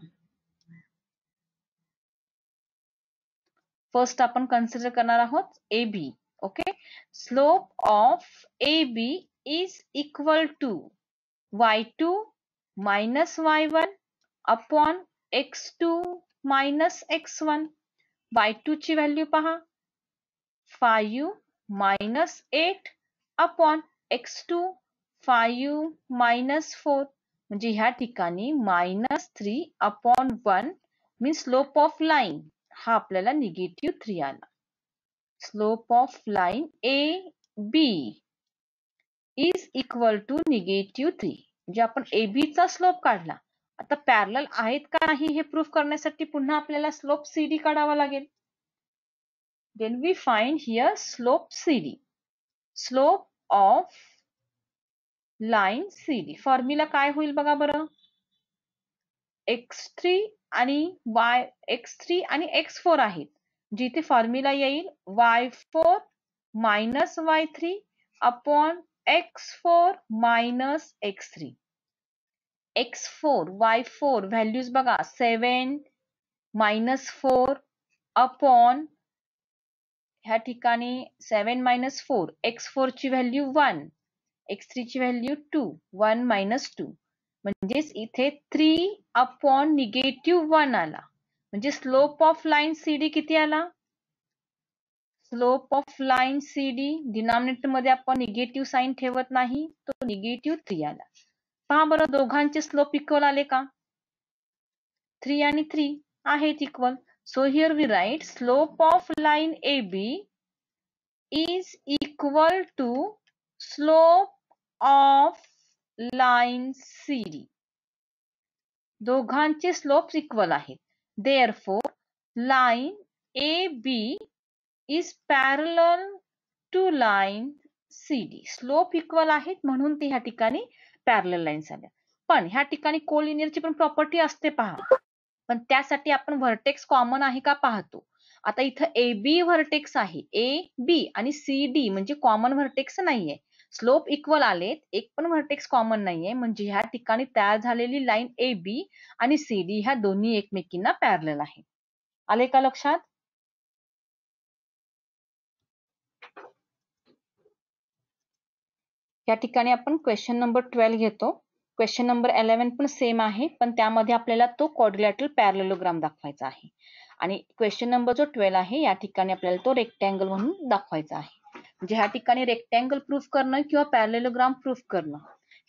First आपण कन्सिडर करणार आहोत AB. Okay, slope of AB is equal to y2 minus y1 upon x2 minus x1. y2 ची व्हॅल्यू पहा 5 मायनस 8 अपॉन x2 5 मायनस 4. म्हणजे ह्या ठिकाणी -3 upon 1 means slope of line हा आपल्याला -3 आला. Slope of line AB is equal to -3. म्हणजे आपण AB चा स्लोप काढला. आता पॅरलल आहेत का नाही हे प्रूफ करण्यासाठी पुन्हा आपल्याला स्लोप CD काढावा लागेल. Then we find here slope CD. Slope of line CD. Formula काय होईल बघा बरं. x3 आणि x3 आणि x4 आहेत. जिथे फॉर्म्युला येईल y4 minus y3 upon x4 minus x3. x4 y4 values बघा 7 मायनस 4 अपॉन ह्या ठिकाणी 7 मायनस 4 x4 ची व्हॅल्यू 1, x3 ची व्हॅल्यू 2, 1 मायनस 2. म्हणजेच इथे 3 अपॉन -1 आला. म्हणजे स्लोप ऑफ लाईन CD किती आला. Slope of line CD denominator मध्ये आपण निगेटिव्ह साइन ठेवत नाही, तो -3 आला. पहा बरं दोघांचे स्लोप इक्वल आले का. 3 आणि 3 आहेत equal. So here we write slope of line AB is equal to slope of line CD. दोघांचे स्लोप्स इक्वल आहेत. Therefore, line AB is parallel to line CD. Slope equal आहेत म्हणून ती ह्या ठिकाणी पॅरलल लाईन्स आल्या. पण ह्या ठिकाणी कोलिनियरची पण प्रॉपर्टी असते पहा. पण त्यासाठी आपण व्हर्टेक्स कॉमन आहे का पाहतो. आता इथं AB व्हर्टेक्स आहे, AB आणि CD म्हणजे कॉमन व्हर्टेक्स नाहीये. स्लोप इक्वल आलेत, एक पण व्हर्टेक्स कॉमन नाहीये. म्हणजे ह्या ठिकाणी तयार झालेली लाईन AB आणि CD ह्या दोन्ही एकमेकींना पॅरलल आहे. आले का लक्षात. या ठिकाणी आपण क्वेश्चन नंबर 12 घेतो. क्वेश्चन नंबर 11 पण सेम आहे, पण त्यामध्ये आपल्याला तो क्वाड्रिलॅटरल पॅरलेलोग्राम दाखवायचा आहे. आणि क्वेश्चन नंबर जो 12 आहे या ठिकाणी आपल्याला तो रेक्टँगल म्हणून दाखवायचा आहे. म्हणजे ह्या ठिकाणी रेक्टँगल प्रूफ करणं किंवा पॅरलेलोग्राम प्रूफ करणं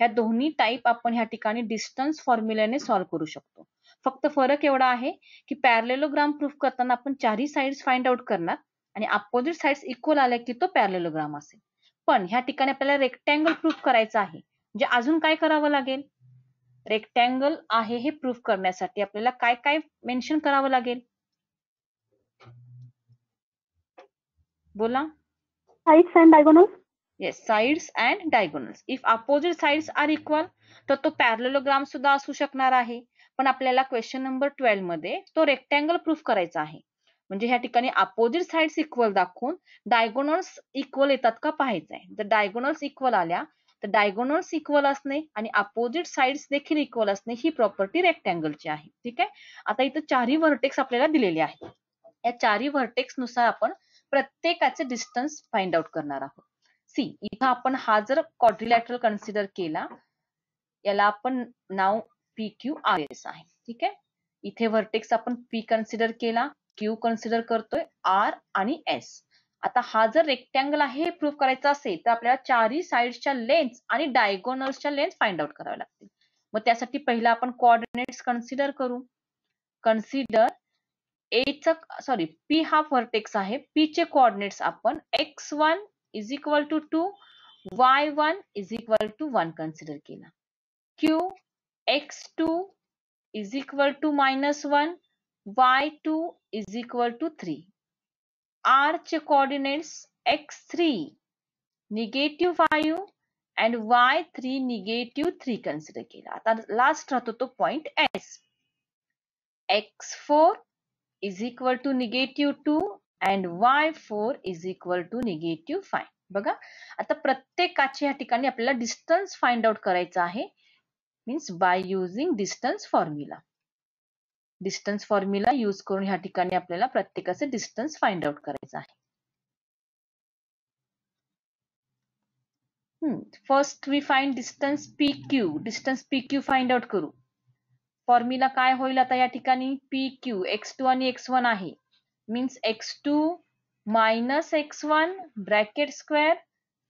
ह्या दोन्ही टाईप आपण ह्या ठिकाणी डिस्टन्स फॉर्म्युल्याने सॉल्व्ह करू शकतो. फक्त फरक एवढा आहे की पॅरलेलोग्राम प्रूफ करताना आपण चारही साइड्स फाइंड आउट करणार आणि अपोजिट साइड्स इक्वल आल्या की तो पॅरलेलोग्राम असेल. पण ह्या ठिकाणी आपल्याला रेक्टँगल प्रूफ करायचा आहे. म्हणजे अजून काय करावं लागेल. रेक्टँगल आहे हे प्रूफ करण्यासाठी आपल्याला काय काय मेन्शन करावं लागेल. बोला. Sides and diagonals. Yes, sides and diagonals. If opposite sides are equal तर तो पॅरलेलोग्राम सुद्धा असू शकणार आहे. पण आपल्याला क्वेश्चन नंबर 12 मध्ये तो रेक्टँगल प्रूफ करायचा आहे. म्हणजे ह्या ठिकाणी अपोजिट साइड्स इक्वल दाखवून डायगोनल्स इक्वल येतात का पाहायचं आहे. जर डायगोनल्स इक्वल आल्या तर डायगोनल्स इक्वल असणे आणि अपोजिट साइड्स देखील इक्वल असणे ही प्रॉपर्टी रेक्टँगलची आहे. ठीक आहे. आता इथं चारही व्हर्टेक्स आपल्याला दिलेले आहेत. या चारही व्हर्टेक्स नुसार आपण प्रत्येकाचे डिस्टन्स फाइंड आउट करणार आहोत. सी इथं आपण हा जर क्वाड्रिलॅटरल कन्सिडर केला, याला आपण नाव PQRS आहे. ठीक आहे. इथे व्हर्टेक्स आपण P कन्सिडर केला, Q कन्सिडर करतोय, R आणि S. आता हा जर रेक्टँगल आहे हे प्रूव्ह करायचा असेल तर आपल्याला चारही साइड्सच्या लेंथ आणि डायगोनल्सच्या लेंथ फाइंड आउट कराव्या लागतील. मग त्यासाठी पहिला आपण कोऑर्डिनेट्स कन्सिडर करू. कन्सिडर P हा व्हर्टेक्स आहे. P चे कोऑर्डिनेट्स आपण x1 is equal to 2, y1 is equal to 1 consider केला. Q x2 is equal to -1, y2 is equal to 3. R चे coordinates x3 -5 and y3 -3 consider केला. आता last राहतो तो point S. x4 is equal to -2 and y4 is equal to -5. बघा, आता प्रत्येकाच्या या ठिकाणी आपल्याला डिस्टन्स फाइंड आउट करायचा आहे, means by using distance formula. Distance formula use करून ह्या ठिकाणी आपल्याला प्रत्येकाचे डिस्टन्स फाइंड आउट करायचं आहे. First we find distance PQ. Distance PQ find out करू. फॉर्म्युला काय होईल आता या ठिकाणी? PQ x2 आणि x1 आहे, means x2 minus x1 bracket square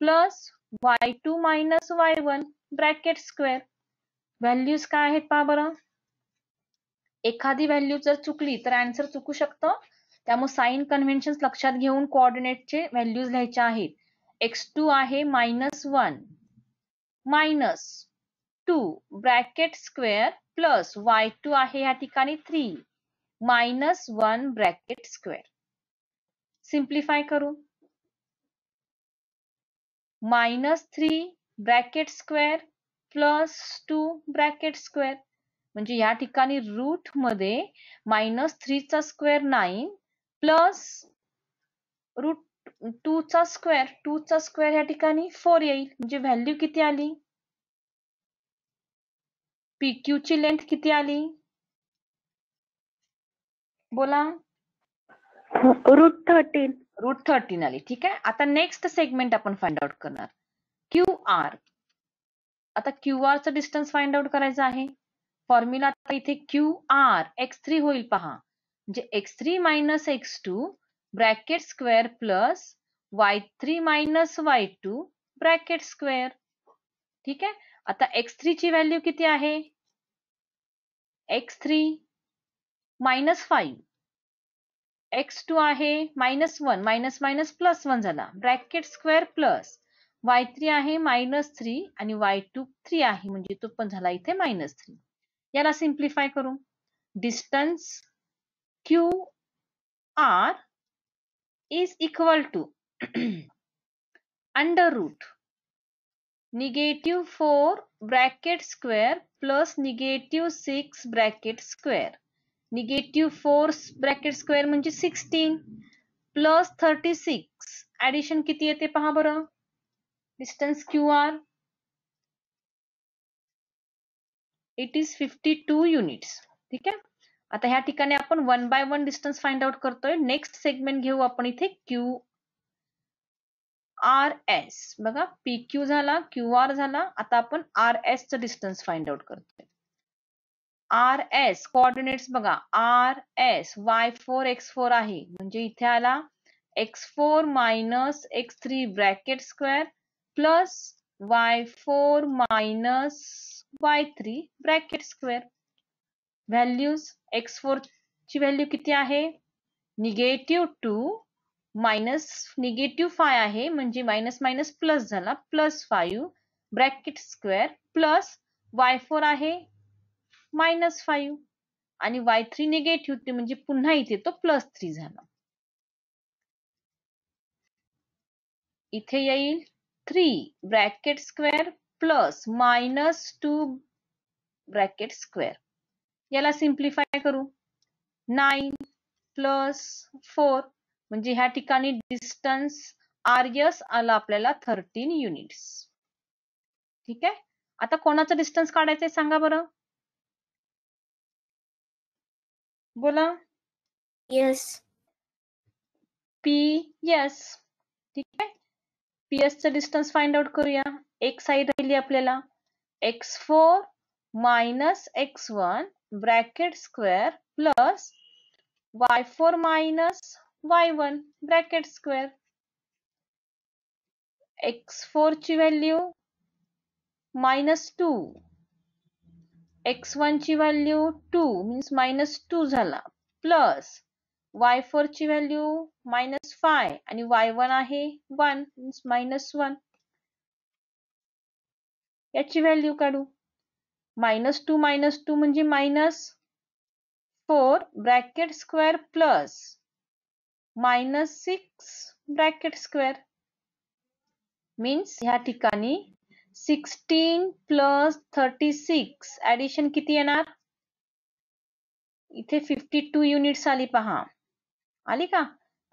plus y2 minus y1 bracket square. Values काय आहेत पहा बरं. एखादी व्हॅल्यू जर चुकली तर आन्सर चुकू शकतं, त्यामुळे साइन कन्व्हेन्शन लक्षात घेऊन कोऑर्डिनेटचे व्हॅल्यूज लिहायच्या आहेत. x2 आहे -1 minus 2 bracket square plus y2 आहे या ठिकाणी 3 -1 ब्रॅकेट स्क्वेअर. सिम्प्लिफाय करू. -3 bracket square plus 2 bracket square, म्हणजे या ठिकाणी रूट मध्ये -3 चा स्क्वेअर 9 प्लस रूट 2 चा स्क्वेअर, 2 चा स्क्वेअर या ठिकाणी 4 येईल. म्हणजे व्हॅल्यू किती आली? PQ ची लेंथ किती आली? बोला. √13. √13 आली. ठीक आहे. आता नेक्स्ट सेगमेंट आपण फाइंड आउट करणार, QR. आता QR चं डिस्टन्स फाइंड आउट करायचं आहे. फॉर्म्युला आता इथे QR x3 होईल पहा, म्हणजे x3 minus x2 bracket square plus y3 minus y2 bracket square. ठीक आहे. आता x3 ची व्हॅल्यू किती आहे? x3 -5, x2 आहे -1, मायनस मायनस प्लस 1 झाला ब्रॅकेट स्क्वेअर प्लस y3 आहे -3 आणि y2 3 आहे, म्हणजे तो पण झाला इथे -3. याला सिम्प्लिफाय करू. Distance QR is equal to under root -4 bracket square plus -6 bracket square. -4 bracket square म्हणजे 16 प्लस 36 ऍडिशन किती येते पहा बरं. Distance QR it is 52 units. ठीक आहे. आता ह्या ठिकाणी आपण 1 बाय 1 डिस्टन्स फाइंड आउट करतोय. नेक्स्ट सेगमेंट घेऊ आपण इथे QRS. बघा, PQ झाला, QR झाला, आता आपण RS चं डिस्टन्स फाइंड आउट करतोय. RS कोऑर्डिनेट्स बघा, RS y4 x4 आहे, म्हणजे इथे आला x4 minus x3 bracket square plus y4 minus y3 bracket square. Values x4 ची व्हॅल्यू किती आहे? -2 मायनस -5 आहे, म्हणजे मायनस मायनस प्लस झाला, +5 ब्रॅकेट स्क्वेअर प्लस y4 आहे -5 आणि y3 निगेटिव्ह होते, म्हणजे पुन्हा इथे तो +3 झाला. इथे येईल 3 bracket square plus -2 bracket square. याला सिम्प्लिफाय करू. 9 प्लस 4, म्हणजे ह्या ठिकाणी डिस्टन्स RS आला आपल्याला 13 युनिट्स. ठीक आहे. आता कोणाचं डिस्टन्स काढायचंय सांगा बरं. बोला. Yes. PS. ठीक आहे. PS चं डिस्टन्स फाइंड आउट करूया. एक साइड राहिली आपल्याला x4 minus x1 bracket square plus y4 minus y1 bracket square. x4 ची व्हॅल्यू -2, x1 ची व्हॅल्यू 2 मीन्स -2 झाला, प्लस y4 ची व्हॅल्यू -5 आणि y1 आहे 1 मीन्स -1. याची व्हॅल्यू काढू. -2 म्हणजे -4 bracket square plus -6 bracket square means ह्या ठिकाणी 16 प्लस 36 ऍडिशन किती येणार? इथे 52 युनिट्स आली पहा. आली का?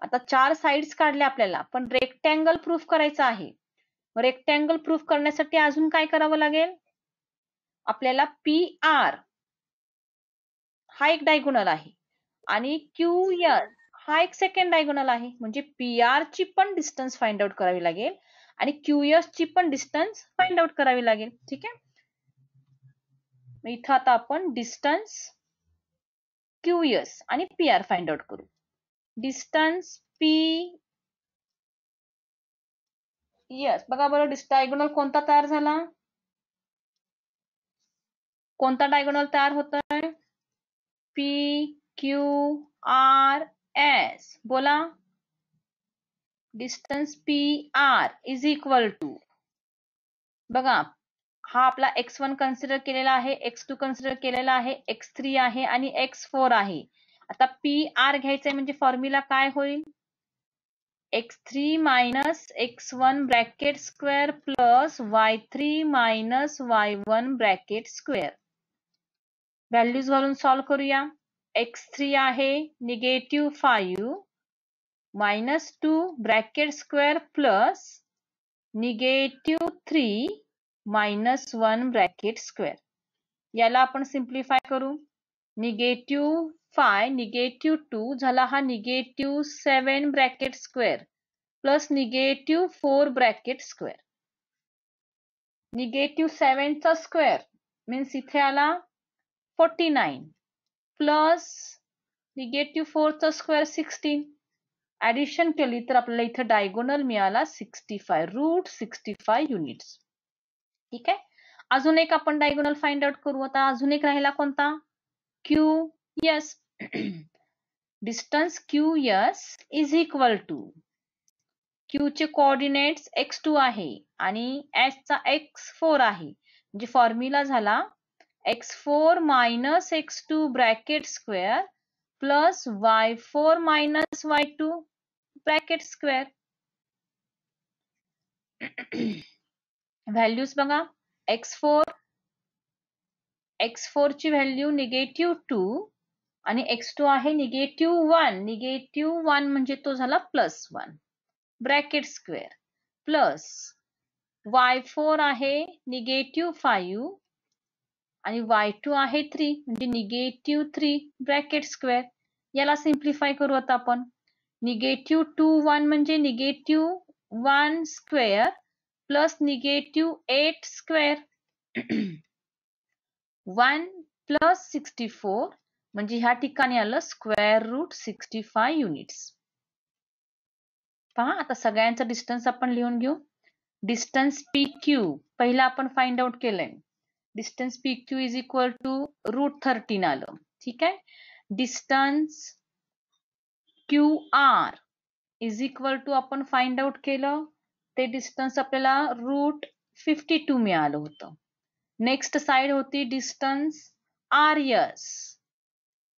आता 4 साइड्स काढल्या आपल्याला, पण रेक्टँगल प्रूफ करायचा आहे. रेक्टँगल प्रूफ करण्यासाठी अजून काय करावं लागेल? आपल्याला PR हा एक डायगोनल आहे आणि QS हा एक सेकंड डायगोनल आहे. म्हणजे PR ची पण डिस्टन्स फाइंड आउट करावी लागेल आणि QS ची पण डिस्टन्स फाइंड आउट करावी लागेल. ठीक आहे. इथं आता आपण डिस्टन्स QS आणि PR फाइंड आउट करू. डिस्टन्स PS बघा बरं, डायगोनल कोणता तयार झाला? कोणता डायगोनल तयार होतोय? PQRS. बोला. Distance PR is equal to, बघा हा आपला x1 कन्सिडर केलेला आहे, x2 कन्सिडर केलेला आहे, x3 आहे आणि x4 आहे. आता PR घ्यायचंय म्हणजे फॉर्म्युला काय होईल? x3 minus x1 bracket square plus y3 minus y1 bracket square. Values घालून सॉल्व्ह करूया. x3 आहे -5 -2 bracket square plus -3 -1 bracket square. याला आपण सिम्प्लिफाय करू. -5 -2 झाला हा -7 bracket square plus -4 bracket square. -7 चा स्क्वेअर मीन्स इथे आला 49 प्लस -4 चा स्क्वेअर 16. ऍडिशन केली तर आपल्याला इथे डायगोनल मिळाला 65 √65 युनिट्स. ठीक आहे. अजून एक आपण डायगोनल फाइंड आउट करू. आता अजून एक राहिला कोणता? QS. Distance QS is equal to, Q चे कोऑर्डिनेट्स x2 आहे आणि S चा x4 आहे. म्हणजे फॉर्म्युला झाला x4 minus x2 bracket square plus y4 minus y2 bracket square. Values बघा. x4 ची व्हॅल्यू -2 आणि x2 आहे -1. -1 म्हणजे तो झाला +1 ब्रॅकेट स्क्वेअर प्लस y4 आहे -5 आणि y2 आहे 3 म्हणजे -3 ब्रॅकेट स्क्वेअर. याला सिम्प्लिफाय करू आता आपण. -21 म्हणजे -1 स्क्वेअर प्लस -8 स्क्वेअर. 1 प्लस 64 म्हणजे ह्या ठिकाणी आलं √65 युनिट्स. पहा आता सगळ्यांचं डिस्टन्स आपण लिहून घेऊ. डिस्टन्स PQ पहिला आपण फाइंड आउट केलंय. Distance PQ is equal to √13 आलं. ठीक आहे. Distance QR is equal to आपण फाइंड आउट केलं, ते डिस्टन्स आपल्याला √52 मिळालं होतं. नेक्स्ट साइड होती डिस्टन्स RS,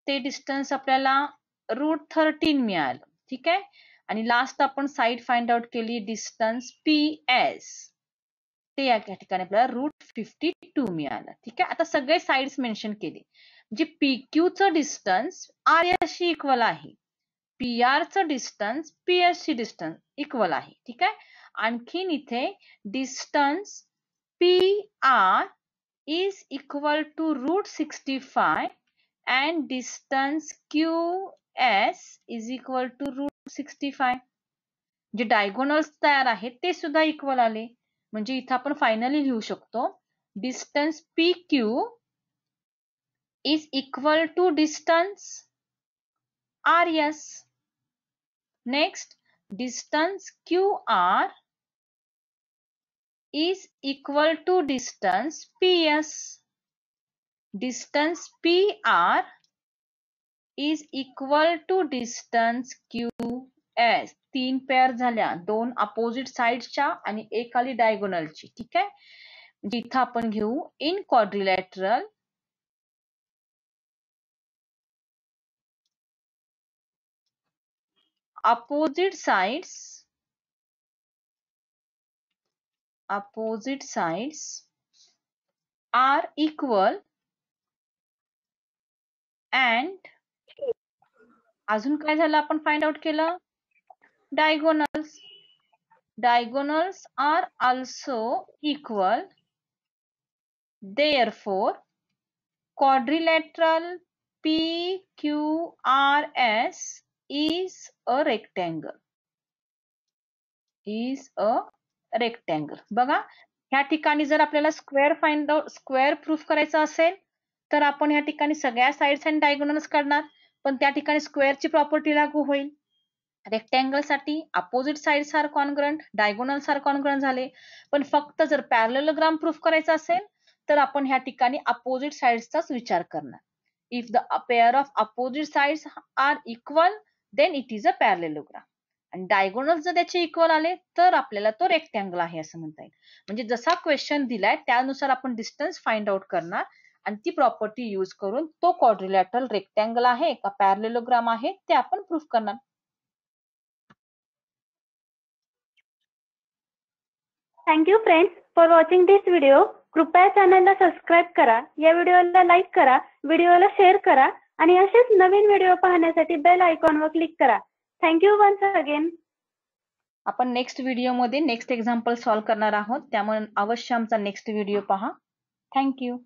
ते डिस्टन्स आपल्याला √13 मिळालं. ठीक आहे. आणि लास्ट आपण साइड फाइंड आउट केली डिस्टन्स PS, ते या ठिकाणी आपल्याला √52 मिळालं. ठीक आहे. आता सगळे साइड्स मेन्शन केले म्हणजे PQ चं डिस्टन्स RS शी इक्वल आहे, PR चं डिस्टन्स PS शी डिस्टन्स इक्वल आहे. ठीक आहे. आणखीन इथे distance PR is equal to √65 and distance QS is equal to √65. जे डायगोनल्स तयार आहेत ते सुद्धा इक्वल आले. म्हणजे इथं आपण फायनली लिहू शकतो distance PQ is equal to distance RS. Next, distance QR is equal to distance PS. Distance PR is equal to distance QS. 3 pair झाल्या, 2 अपोजिट साइडच्या आणि एक आली डायगोनलची. ठीक आहे. इथं आपण घेऊ in quadrilateral opposite sides are equal and अजून काय झालं आपण फाइंड आउट केलं diagonals are also equal, therefore quadrilateral PQRS is a rectangle. बघा ह्या ठिकाणी जर आपल्याला स्क्वेअर प्रूफ करायचं असेल तर आपण ह्या ठिकाणी सगळ्या साइड्स आणि डायगोनल्स काढणार, पण त्या ठिकाणी स्क्वेअरची प्रॉपर्टी लागू होईल. रेक्टँगल साठी opposite sides are congruent, diagonals are congruent झाले, पण फक्त जर पॅरलेलोग्राम प्रूफ करायचा असेल तर आपण ह्या ठिकाणी अपोजिट साइड्सचाच विचार करणार. If the pair of opposite sides are equal then it is a parallelogram, आणि डायगोनल्स जर त्याचे इक्वल आले तर आपल्याला तो रेक्टँगल आहे असं म्हणता येईल. म्हणजे जसा क्वेश्चन दिलाय त्यानुसार आपण डिस्टन्स फाइंड आउट करणार आणि ती प्रॉपर्टी यूज करून तो क्वाड्रिलॅटरल रेक्टँगल आहे का पॅरलेलोग्राम आहे ते आपण प्रूफ करणार. Thank you friends for watching this video. कृपया चॅनलला सबस्क्राईब करा, या व्हिडिओला लाईक करा, व्हिडिओला शेअर करा आणि असेच नवीन व्हिडिओ पाहण्यासाठी बेल आयकॉनवर क्लिक करा. Thank you once again. आपण नेक्स्ट व्हिडिओमध्ये नेक्स्ट एक्झाम्पल सॉल्व्ह करणार आहोत, त्यामुळे अवश्य आमचा नेक्स्ट व्हिडिओ पहा. Thank you.